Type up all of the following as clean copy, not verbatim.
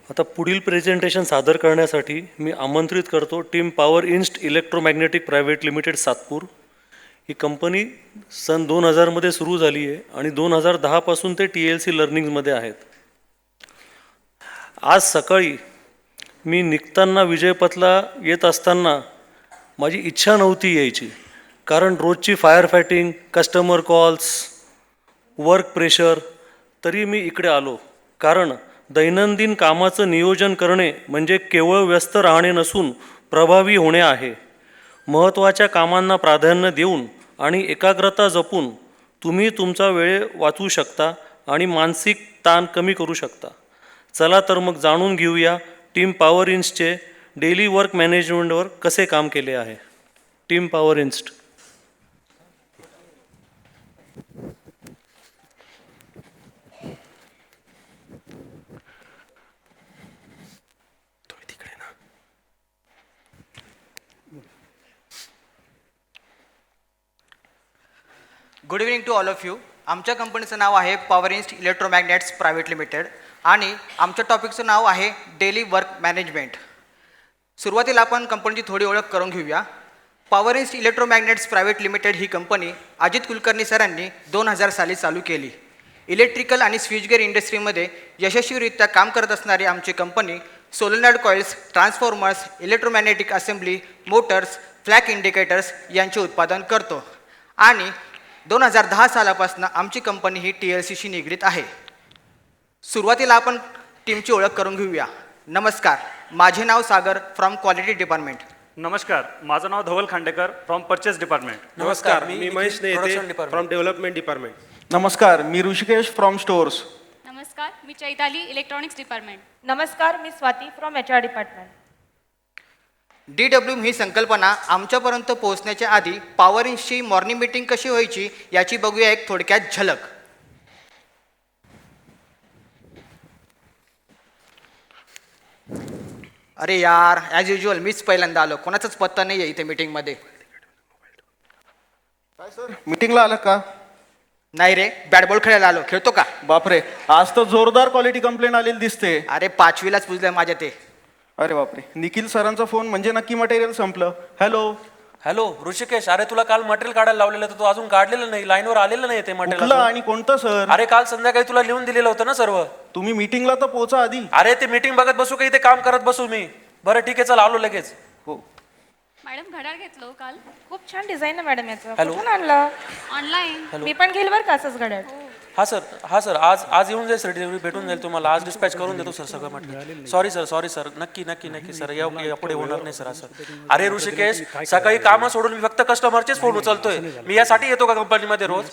आता पुढील प्रेझेंटेशन सादर करण्यासाठी मी आमंत्रित करतो team Power Inst electromagnetic private limited Satpur. ही कंपनी सन 2000मध्ये सुरू झाली आहे आणि 2010पासून ते TLC लर्निंगमध्ये आहेत. आज सकाळी मी निघताना विजयपथला येत असताना माझी इच्छा नव्हती यायची, कारण रोजची fire fighting, customer calls, work pressure, तरी मी इकडे आलो. कारण दैनंदिन कामाचं नियोजन करणे म्हणजे केवळ व्यस्त राहणे नसून प्रभावी होणे आहे. महत्त्वाच्या कामांना प्राधान्य देऊन आणि एकाग्रता जपून तुम्ही तुमचा वेळ वाचवू शकता आणि मानसिक ताण कमी करू शकता. चला तर मग जाणून घेऊया टीम पॉवर इन्स्टचे डेली वर्क मॅनेजमेंटवर कसे काम केले आहे. Team Power Inst. Good evening to all of you. आमच्या कंपनीचं नाव आहे Power Inst electromagnets private limited आणि आमच्या टॉपिकचं नाव आहे डेली वर्क मॅनेजमेंट. सुरुवातीला आपण कंपनीची थोडी ओळख करून घेऊया. Power Inst electromagnets private limited ही कंपनी अजित कुलकर्णी सरांनी 2000 साली चालू केली. इलेक्ट्रिकल आणि स्विचगेअर इंडस्ट्रीमध्ये यशस्वीरित्या काम करत असणारी आमची company solenoid coils, transformers, electromagnetic assembly, Motors, flag indicators यांचे उत्पादन करतो आणि 2010 सालापासून आमची कंपनी ही TLCशी निगडीत आहे. सुरुवातीला आपण टीमची ओळख करून घेऊया. नमस्कार, माझे नाव सागर फ्रॉम क्वालिटी डिपार्टमेंट. नमस्कार, माझं नाव धवल खांडेकर फ्रॉम परचेस डिपार्टमेंट. नमस्कार, मी महेश नेते फ्रॉम डेव्हलपमेंट डिपार्टमेंट. नमस्कार, मी ऋषिकेश फ्रॉम स्टोअर्स. नमस्कार, मी चैताली इलेक्ट्रॉनिक्स डिपार्टमेंट. नमस्कार, मी Swati from HR department. DWM ही संकल्पना आमच्यापर्यंत पोहोचण्याच्या आधी पॉवर इन्स्टची मॉर्निंग मीटिंग कशी व्हायची याची बघूया एक थोडक्यात झलक. अरे यार, ॲज युजल मीच पहिल्यांदा आलो, कोणाचाच पत्ता नाही आहे इथे मीटिंगमध्ये. काय सर, मीटिंगला आलं का? नाही रे, बॅट बॉल खेळायला आलो. खेळतो का? बापरे, आज तर जोरदार क्वालिटी कंप्लेंट आलेली दिसते. अरे 5वीलाच पुजलंय माझ्या ते. अरे बापरे, निखिल सरांचा फोन म्हणजे नक्की मटेरियल संपलं. हॅलो ऋषिकेश, अरे तुला काल मटेरियल काढायला लावलेलं तर तू अजून काढलेलं नाही, लाईनवर आलेलं नाही ते कुठलं मटेरियल. आणि कोणतं सर? अरे काल संध्याकाळी तुला लिहून दिलेलं होतं ना सर्व. तुम्ही मीटिंगला तर पोहोचा आधी. अरे ते मीटिंग बघत बसू का इथे काम करत बसू मी? बरं ठीक आहे, चल आलो लगेच. हो. मॅडम घड्याळ घेतलं काल खूप छान डिझाईन आहे मॅडम याचं. हॅलो. कुठून आणलं? ऑनलाईन. मी पण घेईल बरं का असंच घड्याळ. हा सर आज येऊन जाईल सर, डिलिव्हरी भेटून जाईल तुम्हाला. आज डिस्पॅच करून देतो सर सगळं म्हटलं. सॉरी सर, नक्की सर, यापुढे होणार नाही सर असं. अरे ऋषिकेश, सकाळी कामं सोडून मी फक्त कस्टमरचेच फोन उचलतोय. मी यासाठी येतो का कंपनीमध्ये रोज?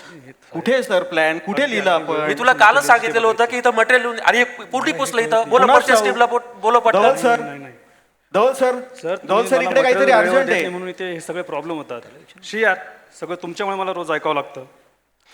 कुठे सर प्लॅन, कुठे लिहिलं आपण? मी तुला कालच सांगितलेलं होतं की इथं मटेरियल लिहून. अरे पुढली पुसलं इथं. बोलो पुन्हा परचेस जाऊ. टीमला बोलो धवल पटकन. सर, धवल सर इकडे काहीतरी अर्जंट आहे. म्हणून इथे हे सगळे प्रॉब्लेम होतात. यार सगळं तुमच्यामुळे मला रोज ऐकावं लागतं.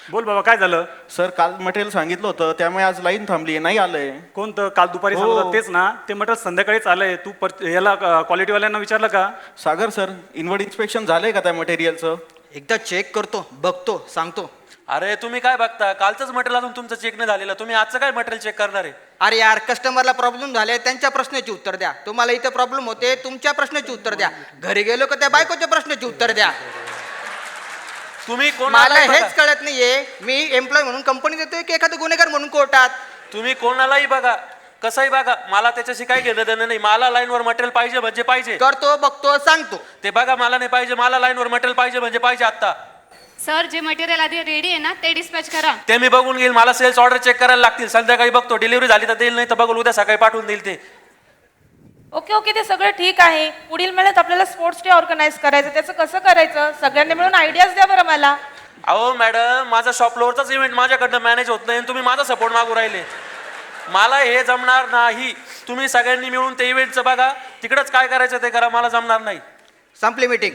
बोल बाबा, काय झालं? सर, काल मटेरियल सांगितलं होतं त्यामुळे आज लाईन थांबली, नाही आलंय. कोणतं? काल दुपारी हो. सांगत होता तेच ना? ते मटेरियल संध्याकाळीच आलंय. तू याला क्वालिटीवाल्यांना विचारलं का? सागर सर, इनवर्ड इन्स्पेक्शन झालंय का त्या मटेरियलचं? एकदा चेक करतो, बघतो, सांगतो. अरे तुम्ही काय बघता? कालचंच मटेरियल अजून तुमचं चेक नाही झालेलं. तुम्ही आजचं काय मटेरियल चेक करणार आहे? अरे यार, कस्टमरला प्रॉब्लेम झाले, त्यांच्या प्रश्नाची उत्तर द्या. तुम्हाला इथे प्रॉब्लेम होते, तुमच्या प्रश्नाची उत्तर द्या. घरी गेलो का त्या बायकोच्या प्रश्नाची उत्तर द्या. तुम्ही कोण मला आलाय हेच बघा. कळत नाहीये, मी एम्प्लॉय म्हणून कंपनी देतोय की एखादा गुन्हेगार म्हणून कोर्टात. तुम्ही कोणालाही बघा, कसंही बघा, मला त्याच्याशी काही घेणं देणं नाही. मला लाईनवर मटेरियल पाहिजे म्हणजे पाहिजे. करतो, बघतो, सांगतो. ते बघा, मला नाही पाहिजे. मला लाईनवर मटेरियल पाहिजे म्हणजे पाहिजे आत्ता. सर, जे मटेरियल आधी रेडी आहे ना ते डिस्पॅच करा. ते मी बघून घेईल. मला सेल्स ऑर्डर चेक करायला लागतील. संध्याकाळी बघतो, डिलिव्हरी झाली तर देईल, नाही तर बघू उद्या सकाळी पाठवून देईल ते. ओके, ते सगळं ठीक आहे. पुढील महिन्यात आपल्याला स्पोर्ट्स डे ऑर्गनाईज करायचं. त्याचं कसं करायचं? सगळ्यांनी मिळून आयडियाज द्या बरं मला. अहो मॅडम, माझा शॉप फ्लोअरचाच इव्हेंट माझ्याकडनं मॅनेज होत नाही आणि तुम्ही माझा सपोर्ट मागू राहिले. मला हे जमणार नाही. तुम्ही सगळ्यांनी मिळून ते इव्हेंटचं बघा, तिकडंच काय करायचं ते करा. मला जमणार नाही. संपली मीटिंग.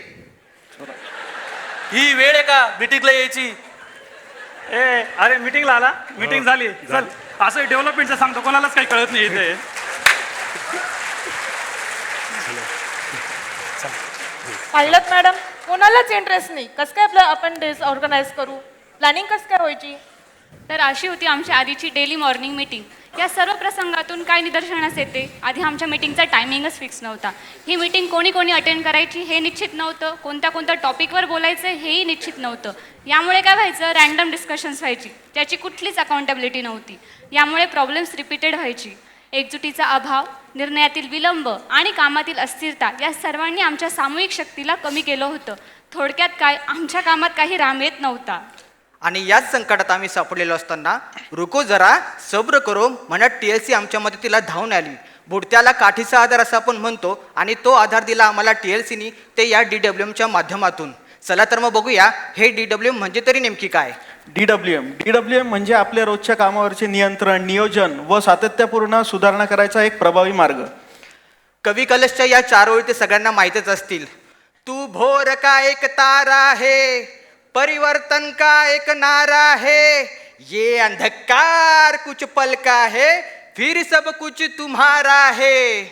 ही वेळ आहे का मीटिंगला यायची? अरे मीटिंगला आला? मीटिंग झाली. चल, असं डेव्हलपमेंटचं सांगतो, कोणालाच काही कळत नाही इथे. पाहिलं मॅडम, कोणालाच इंटरेस्ट नाही. कसं काय आपण डेज ऑर्गनाईज करू? प्लॅनिंग कसं काय व्हायची? तर अशी होती आमची आधीची डेली मॉर्निंग मीटिंग. या सर्व प्रसंगातून काय निदर्शनास येते? आधी आमच्या मीटिंगचा टायमिंगच फिक्स नव्हता. ही मीटिंग कोणी कोणी अटेंड करायची हे निश्चित नव्हतं. कोणत्या कोणत्या टॉपिकवर बोलायचं हेही निश्चित नव्हतं. यामुळे काय व्हायचं, रँडम डिस्कशन्स व्हायची, त्याची कुठलीच अकाउंटेबिलिटी नव्हती. यामुळे प्रॉब्लेम्स रिपीटेड व्हायची. एकजुटीचा अभाव, निर्णयातील विलंब आणि कामातील अस्थिरता या सर्वांनी आमच्या सामूहिक शक्तीला कमी केलं होतं. थोडक्यात काय, आमच्या कामात काही राम येत नव्हता. आणि याच संकटात आम्ही सापडलेलो असताना रुको जरा सब्र करो म्हणत TLC आमच्या मदतीला धावून आली. बुडत्याला काठीचा आधार असं आपण म्हणतो आणि तो आधार दिला आम्हाला TLCनी, ते या DWMच्या माध्यमातून. चला तर मग बघूया हे DWM म्हणजे तरी नेमकी काय. DWM म्हणजे आपल्या रोजच्या कामावरचे नियंत्रण, नियोजन व सातत्यपूर्ण सुधारणा करायचा एक प्रभावी मार्ग. कवी कलशच्या या 4 ओळी ते सगळ्यांना माहीतच असतील. तू भोर का एक तारा है, परिवर्तन का एक नारा है, ये अंधकार कुछ पल का है, फिर सब कुछ तुम्हारा है.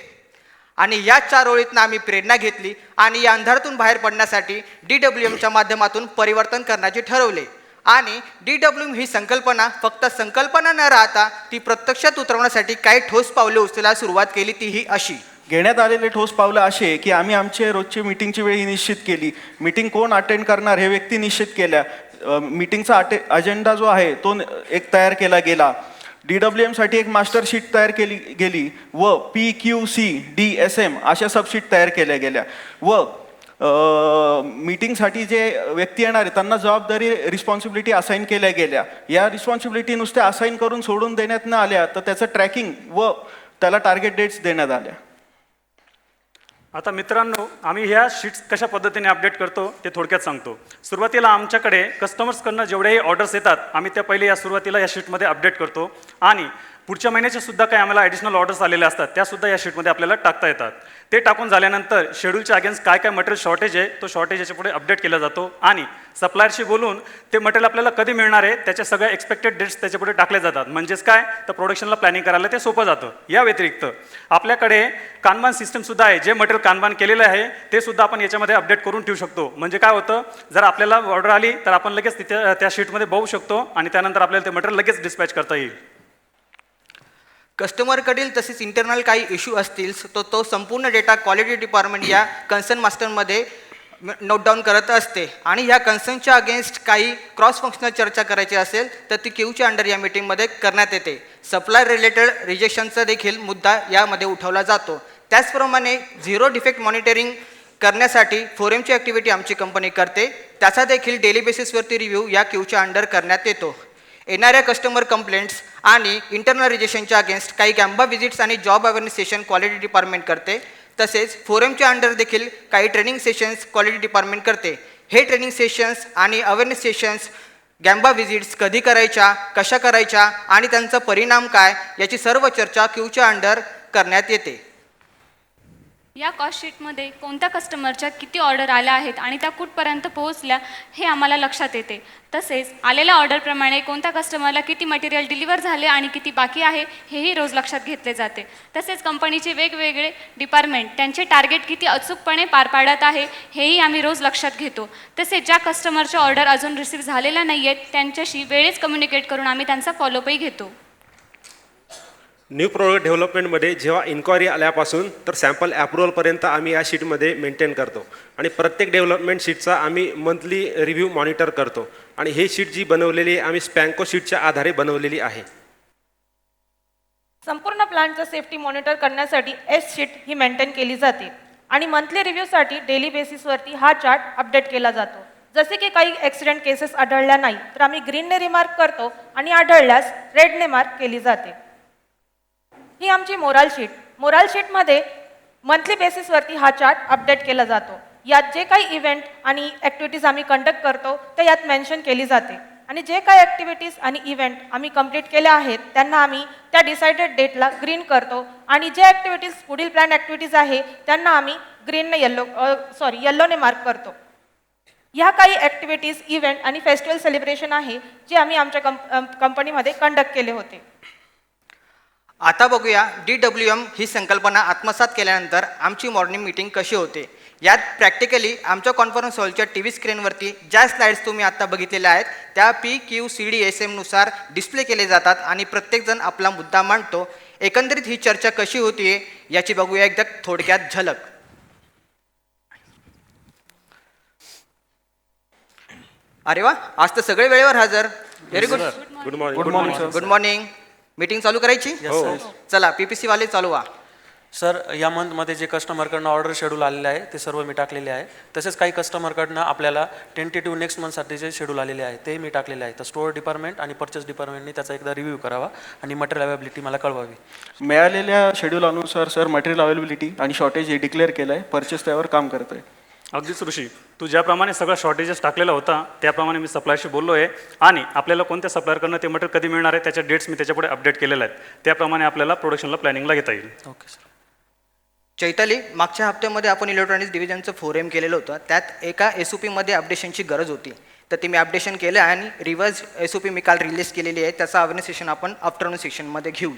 आणि या 4 ओळीतनं आम्ही प्रेरणा घेतली आणि या अंधारातून बाहेर पडण्यासाठी DWMच्या माध्यमातून परिवर्तन करण्याचे ठरवले. आणि DWM ही संकल्पना फक्त संकल्पना न राहता ती प्रत्यक्षात उतरवण्यासाठी काही ठोस पावले उचलायला सुरुवात केली, तीही अशी. घेण्यात आलेले ठोस पावलं असे की आम्ही आमचे रोजची मीटिंगची वेळी निश्चित केली. मीटिंग कोण अटेंड करणार हे व्यक्ती निश्चित केल्या. मीटिंगचा अजेंडा जो आहे तो एक तयार केला गेला. DWMसाठी एक मास्टर शीट तयार केली गेली व PQCDSM अशा सबशीट तयार केल्या गेल्या. व मीटिंगसाठी जे व्यक्ती येणार आहे त्यांना जबाबदारी, रिस्पॉन्सिबिलिटी असाईन केल्या गेल्या. या रिस्पॉन्सिबिलिटी नुसत्या असाईन करून सोडून देण्यात न आल्या तर त्याचं ट्रॅकिंग व त्याला टार्गेट डेट्स देण्यात आल्या. आता मित्रांनो, आम्ही ह्या शीट्स कशा पद्धतीने अपडेट करतो ते थोडक्यात सांगतो. सुरुवातीला आमच्याकडे कस्टमर्सकडनं जेवढेही ऑर्डर्स येतात आम्ही त्या पहिले सुरुवातीला या शीटमध्ये अपडेट करतो आणि पुढच्या महिन्याच्या सुद्धा काही आम्हाला ॲडिशनल ऑर्डर्स आलेले असतात त्यासुद्धा या शीटमध्ये आपल्याला टाकता येतात. ते टाकून झाल्यानंतर शेड्यूलच्या अगेन्स्ट काय काय मटेरियल शॉर्टेज आहे तो शॉर्टेज याच्या पुढे अपडेट केला जातो आणि सप्लायरशी बोलून ते मटेरियल आपल्याला कधी मिळणार आहे त्याच्या सगळ्या एक्सपेक्टेड डेट्स त्याच्या पुढे टाकले जातात. म्हणजेच काय, तर प्रोडक्शनला प्लॅनिंग करायला ते सोपं जातं. या व्यतिरिक्त आपल्याकडे कानबान सिस्टमसुद्धा आहे. जे मटेरियल कानबान केलेलं आहे ते सुद्धा आपण याच्यामध्ये अपडेट करून ठेवू शकतो. म्हणजे काय होतं, जर आपल्याला ऑर्डर आली तर आपण लगेच तिथे त्या शीटमध्ये बघू शकतो आणि त्यानंतर आपल्याला ते मटेरियल लगेच डिस्पॅच करता येईल. कस्टमरकडील तसेच इंटरनल काही इश्यू असतील तर तो संपूर्ण डेटा क्वालिटी डिपार्टमेंट या कन्सर्न मास्टरमध्ये नोट डाऊन करत असते. आणि ह्या कन्सर्नच्या अगेन्स्ट काही क्रॉस फंक्शनल चर्चा करायची असेल तर ती क्यूच्या अंडर या मीटिंगमध्ये करण्यात येते. सप्लाय रिलेटेड रिजेक्शनचा देखील मुद्दा यामध्ये उठवला जातो. त्याचप्रमाणे झिरो डिफेक्ट मॉनिटरिंग करण्यासाठी फोरमची ॲक्टिव्हिटी आमची कंपनी करते. त्याचा देखील डेली बेसिसवरती रिव्ह्यू या क्यूच्या अंडर करण्यात येतो. येणाऱ्या कस्टमर कंप्लेंट्स आणि इंटरनल रिजेक्शनच्या अगेन्स्ट काही गॅम्बा विजिट्स आणि job awareness session quality department करते. तसेच फोरमच्या अंडर देखील काही ट्रेनिंग सेशन्स क्वालिटी डिपार्टमेंट करते. हे ट्रेनिंग सेशन्स आणि अवेअरनेस सेशन्स गॅम्बा विजिट्स कधी करायच्या, कशा करायच्या आणि त्यांचा परिणाम काय याची सर्व चर्चा क्यूच्या अंडर करण्यात येते. या कॉस्ट शीटमध्ये कोणत्या कस्टमरच्या किती ऑर्डर आल्या आहेत आणि त्या कुठपर्यंत पोहोचल्या हे आम्हाला लक्षात येते. तसेच आलेल्या ऑर्डरप्रमाणे कोणत्या कस्टमरला किती मटेरियल डिलिव्हर झाले आणि किती बाकी आहे हेही रोज लक्षात घेतले जाते. तसेच कंपनीचे वेगवेगळे डिपार्टमेंट त्यांचे टार्गेट किती अचूकपणे पार पाडत आहे हेही आम्ही रोज लक्षात घेतो. तसेच ज्या कस्टमरच्या ऑर्डर अजून रिसीव्ह झालेल्या नाही आहेत त्यांच्याशी वेळेच कम्युनिकेट करून आम्ही त्यांचा फॉलोअपही घेतो. न्यू प्रोडक्ट डेव्हलपमेंटमध्ये जेव्हा इन्क्वायरी आल्यापासून तर सॅम्पल ॲप्रुव्हलपर्यंत आम्ही या शीटमध्ये मेंटेन करतो आणि प्रत्येक डेव्हलपमेंट शीटचा आम्ही मंथली रिव्ह्यू मॉनिटर करतो आणि हे शीट जी बनवलेली आहे आम्ही स्पॅन्को शीटच्या आधारे बनवलेली आहे. संपूर्ण प्लांटचं सेफ्टी मॉनिटर करण्यासाठी एस शीट ही मेंटेन केली जाते आणि मंथली रिव्ह्यूसाठी डेली बेसिसवरती हा चार्ट अपडेट केला जातो. जसे की काही ॲक्सिडेंट केसेस आढळल्या नाही तर आम्ही ग्रीनने रिमार्क करतो आणि आढळल्यास रेडने मार्क केली जाते. ही आमची मोराल शीटमध्ये मंथली बेसिसवरती हा चार्ट अपडेट केला जातो. यात जे काही इव्हेंट आणि ॲक्टिव्हिटीज आम्ही कंडक्ट करतो ते यात मेन्शन केली जाते आणि जे काही ॲक्टिव्हिटीज आणि इव्हेंट आम्ही कंप्लीट केल्या आहेत त्यांना आम्ही त्या डिसाइडेड डेटला ग्रीन करतो आणि जे ॲक्टिव्हिटीज पुढील प्लॅन ॲक्टिव्हिटीज आहे त्यांना आम्ही येल्लोने मार्क करतो. ह्या काही ॲक्टिव्हिटीज, इव्हेंट आणि फेस्टिवल सेलिब्रेशन आहे जे आम्ही आमच्या कंपनीमध्ये कंडक्ट केले होते. आता बघूया DWM ही संकल्पना आत्मसात केल्यानंतर आमची मॉर्निंग मीटिंग कशी होते. यात प्रॅक्टिकली आमच्या कॉन्फरन्स हॉलच्या टी व्ही स्क्रीनवरती ज्या स्लाइड्स तुम्ही आत्ता बघितलेल्या आहेत त्या PQCD SM नुसार डिस्प्ले केले जातात आणि प्रत्येकजण आपला मुद्दा मांडतो. एकंदरीत ही चर्चा कशी होतीये याची बघूया एकदा थोडक्यात झलक. अरे वा, आज तर सगळे वेळेवर हजर. Very good. Good morning. Good morning sir. Good morning. Meeting चालू करायची? चला PPC वाले चालू व्हा. सर या मंथमध्ये जे कस्टमरकडनं ऑर्डर शेड्यूल आलेले आहे ते सर्व मी टाकलेले आहे. तसेच काही कस्टमरकडनं आपल्याला टेंटेटिव्ह नेक्स्ट मंथसाठीचे शेड्यूल आलेले आहे ते मी टाकलेले आहे. तर स्टोअर डिपार्टमेंट आणि परचेस डिपार्टमेंटनी त्याचा एकदा रिव्ह्यू करावा आणि मटेरियल अवेलेबिलिटी मला कळवावी. मिळालेल्या शेड्यूल सर मटेरियल अवेलेबिलिटी आणि शॉर्टेज हे डिक्लेअर केलं आहे. परचेस त्यावर काम करत आहे. अगदीच ऋषी, तू ज्याप्रमाणे सगळं शॉर्टेजेस टाकलेला होता त्याप्रमाणे मी सप्लायरशी बोललो आहे आणि आपल्याला कोणत्या सप्लायरकडनं ते मटेरियल कधी मिळणार आहे त्याच्या डेट्स मी त्याच्यापुढे अपडेट केलेल्या आहेत. त्याप्रमाणे आपल्याला प्रोडक्शनला प्लॅनिंगला घेता येईल. Okay sir. चैताली, मागच्या हप्त्यामध्ये आपण इलेक्ट्रॉनिक्स डिव्हिजनचं फोरम केलेलं होतं. त्यात एका SOP मध्ये अपडेशनची गरज होती. तर ते मी अपडेशन केलं आणि रिव्हर्स SOP मी काल रिलीज केलेली आहे. त्याचा अवेअरनेस सेशन आपण आफ्टरनून सेशनमध्ये घेऊ.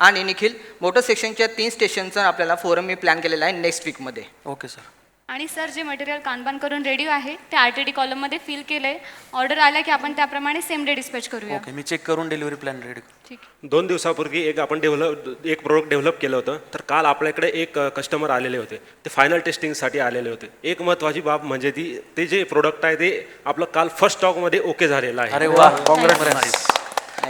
आणि निखिल, मोटर सेक्शनच्या 3 स्टेशनचा आपल्याला फोरम मी प्लॅन केलेला आहे नेक्स्ट वीकमध्ये. Okay sir. आणि सर जे मटेरियल कानबान करून रेडी आहे ते RTD कॉलममध्ये फिल केलं आहे. ऑर्डर आला की आपण त्याप्रमाणे सेम डे डिस्पॅच करूया. ओके, मी चेक करून डिलिव्हरी प्लॅन रेडी. ठीक. 2 दिवसापूर्वी एक प्रोडक्ट डेव्हलप केलं होतं. तर काल आपल्याकडे एक कस्टमर आलेले होते. ते फायनल टेस्टिंगसाठी आलेले होते. एक महत्त्वाची बाब म्हणजे ते जे प्रोडक्ट आहे ते आपलं काल फर्स्ट स्टॉकमध्ये ओके झालेलं आहे. अरे वा, कॉंग्रॅच्युलेशन.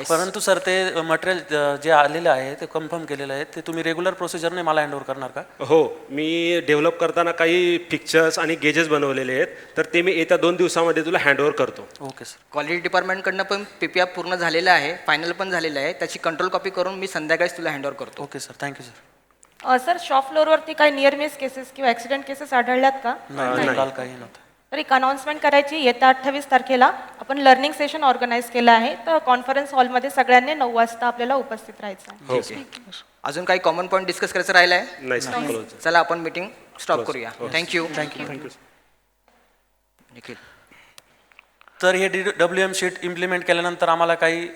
परंतु सर ते मटेरियल जे आलेलं आहे ते कन्फर्म केलेलं आहे ते तुम्ही रेग्युलर प्रोसिजरने मला हँडओव्हर करणार का? हो, मी डेव्हलप करताना काही पिक्चर्स आणि गेजेस बनवलेले आहेत. तर ते मी येत्या 2 दिवसामध्ये तुला हँडओव्हर करतो. Okay sir. क्वालिटी डिपार्टमेंटकडनं पण PPF पूर्ण झालेलं आहे, फायनल पण झालेलं आहे. त्याची कंट्रोल कॉपी करून मी संध्याकाळीच तुला हँडओव्हर करतो. Okay sir, thank you sir. Sir shop फ्लोअरवरती काही नियर मिस केसेस किंवा ॲक्सिडेंट केसेस आढळल्यात का? नाही, काल काही नव्हतं. तर एक अनाउन्समेंट करायची. येत्या 28 तारखेला आपण लर्निंग सेशन ऑर्गनाईज केलं आहे. तर कॉन्फरन्स हॉलमध्ये सगळ्यांनी 9 वाजता आपल्याला उपस्थित राहायचं आहे. ओके. अजून काही कॉमन पॉईंट डिस्कस करायचं राहिलं आहे? नाही सर, close. चला आपण मीटिंग स्टॉप करूया. थँक्यू. थँक्यू. निखिल. तर हे WM शीट इम्प्लिमेंट केल्यानंतर आम्हाला काही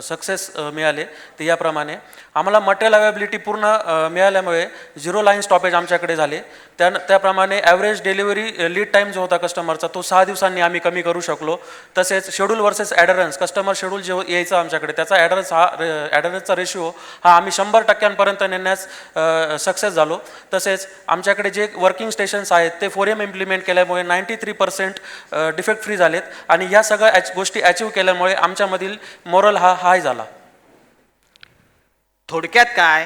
सक्सेस मिळाले. ते याप्रमाणे आम्हाला मटेरियल अवेलेबिलिटी पूर्ण मिळाल्यामुळे 0 लाईन स्टॉपेज आमच्याकडे झाले. त्याप्रमाणे ॲव्हरेज डिलिव्हरी लीड टाईम जो होता कस्टमरचा तो 6 दिवसांनी आम्ही कमी करू शकलो. तसेच शेड्यूल वर्सेस ॲडरन्स, कस्टमर शेड्यूल जे यायचं आमच्याकडे त्याचा ॲडरन्सचा रेशिओ हा आम्ही 100% नेण्यास सक्सेस झालो. तसेच आमच्याकडे जे वर्किंग स्टेशन्स आहेत ते फोरम इम्प्लिमेंट केल्यामुळे 93% डिफेक्ट फ्री झालेत आणि ह्या सगळ्या गोष्टी अचीव्ह केल्यामुळे आमच्यामधील मोरल हा हाय झाला. थोडक्यात काय,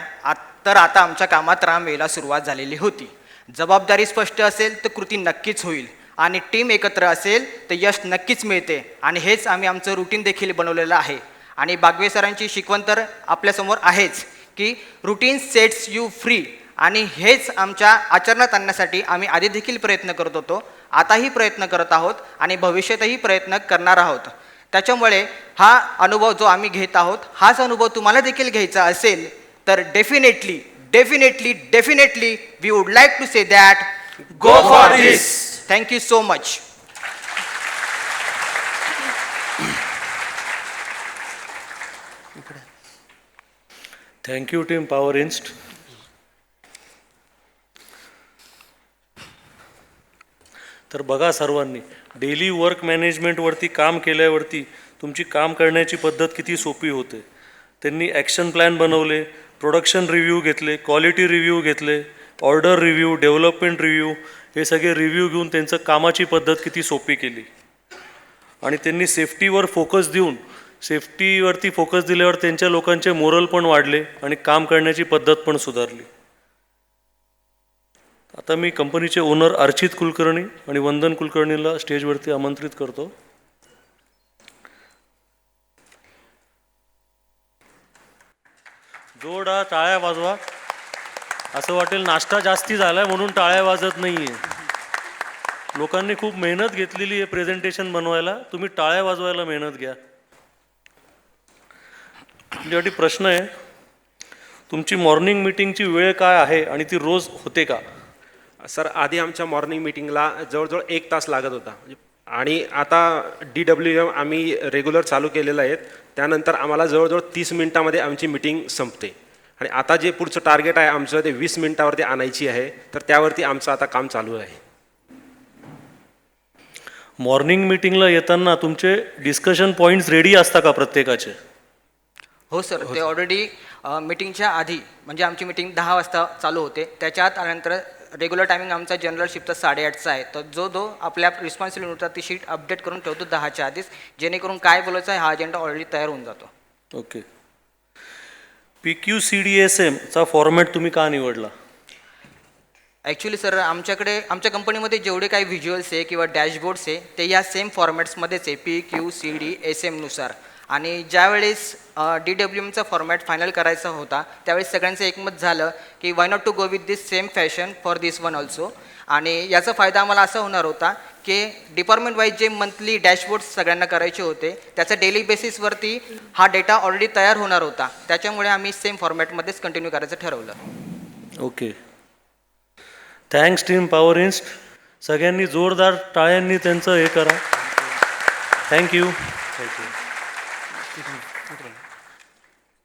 तर आता आमच्या कामात राम यायला सुरुवात झालेली होती. जबाबदारी स्पष्ट असेल तर कृती नक्कीच होईल आणि टीम एकत्र असेल तर यश नक्कीच मिळते. आणि हेच आम्ही आमचं रुटीन देखील बनवलेलं आहे. आणि बागवे सरांची शिकवण तर आपल्यासमोर आहेच की रुटीन सेट्स यू फ्री. आणि हेच आमच्या आचरणात आणण्यासाठी आम्ही आधी देखील प्रयत्न करत होतो, आताही प्रयत्न करत आहोत आणि भविष्यातही प्रयत्न करणार आहोत. त्याच्यामुळे हा अनुभव जो आम्ही घेत आहोत, हाच अनुभव तुम्हाला देखील घ्यायचा असेल तर definitely we would like to say that go for this. Thank you so much. Thank you team Power Inst. तर बघा सर्वांनी, डेली वर्क मॅनेजमेंटवरती काम केल्यावरती तुमची काम करण्याची पद्धत किती सोपी होते. त्यांनी ॲक्शन प्लॅन बनवले, प्रोडक्शन रिव्ह्यू घेतले, क्वालिटी रिव्ह्यू घेतले, ऑर्डर रिव्ह्यू, डेव्हलपमेंट रिव्ह्यू, हे सगळे रिव्ह्यू घेऊन त्यांचं कामाची पद्धत किती सोपी केली. आणि त्यांनी सेफ्टीवर फोकस देऊन, सेफ्टीवरती फोकस दिल्यावर त्यांच्या लोकांचे मोरल पण वाढले आणि काम करण्याची पद्धत पण सुधारली. आता मी कंपनीचे ओनर अर्चित कुलकर्णी आणि वंदन कुलकर्णीला स्टेजवरती आमंत्रित करतो. जोरदार टाळ्या वाजवा. असं वाटेल नाश्ता जास्ती झालाय म्हणून टाळ्या वाजत नाहीये. लोकांनी खूप मेहनत घेतलेली आहे प्रेझेंटेशन बनवायला, तुम्ही टाळ्या वाजवायला मेहनत घ्या. तुमच्यासाठी प्रश्न आहे, तुमची मॉर्निंग मीटिंगची वेळ काय आहे आणि ती रोज होते का? सर, आधी आमच्या मॉर्निंग मीटिंगला जवळजवळ 1 तास लागत होता आणि आता DWM आम्ही रेग्युलर चालू केलेलं आहे. त्यानंतर आम्हाला जवळजवळ 30 मिनिटामध्ये आमची मीटिंग संपते. आणि आता जे पुढचं टार्गेट आहे आमचं ते 20 मिनिटावरती आणायची आहे, तर त्यावरती आमचं आता काम चालू आहे. मॉर्निंग मीटिंगला येताना तुमचे डिस्कशन पॉईंट्स रेडी असता का प्रत्येकाचे? हो सर, ते ऑलरेडी मीटिंगच्या आधी म्हणजे आमची मीटिंग 10 वाजता चालू होते, त्याच्या आत आल्यानंतर रेग्युलर टायमिंग आमचा जनरल शिफ्टचा 8:30चा आहे, तर जो आपल्या रिस्पॉन्सिबिलिटीनुसार ती शीट अपडेट करून ठेवतो 10च्या आधीच, जेणेकरून काय बोलायचं आहे हा अजेंडा ऑलरेडी तयार होऊन जातो. ओके. PQCDSM चा फॉर्मॅट तुम्ही का निवडला? ॲक्च्युली सर, आमच्या कंपनीमध्ये जेवढे काही व्हिज्युअल्स आहे किंवा डॅशबोर्ड्स आहे ते या सेम फॉर्मॅट्समध्येच आहे, PQCDSMनुसार. आणि ज्यावेळेस DWMचा फॉर्मॅट फायनल करायचा होता त्यावेळेस सगळ्यांचं एकमत झालं की why not to go with this same fashion for this one also. आणि याचा फायदा आम्हाला असा होणार होता की डिपार्टमेंट वाईज जे मंथली डॅशबोर्ड्स सगळ्यांना करायचे होते त्याचा डेली बेसिसवरती हा डेटा ऑलरेडी तयार होणार होता, त्याच्यामुळे आम्ही सेम फॉर्मॅटमध्येच कंटिन्यू करायचं ठरवलं. Okay. Thanks team Power Inst. सगळ्यांनी जोरदार टाळ्यांनी त्यांचं हे करा. थँक्यू.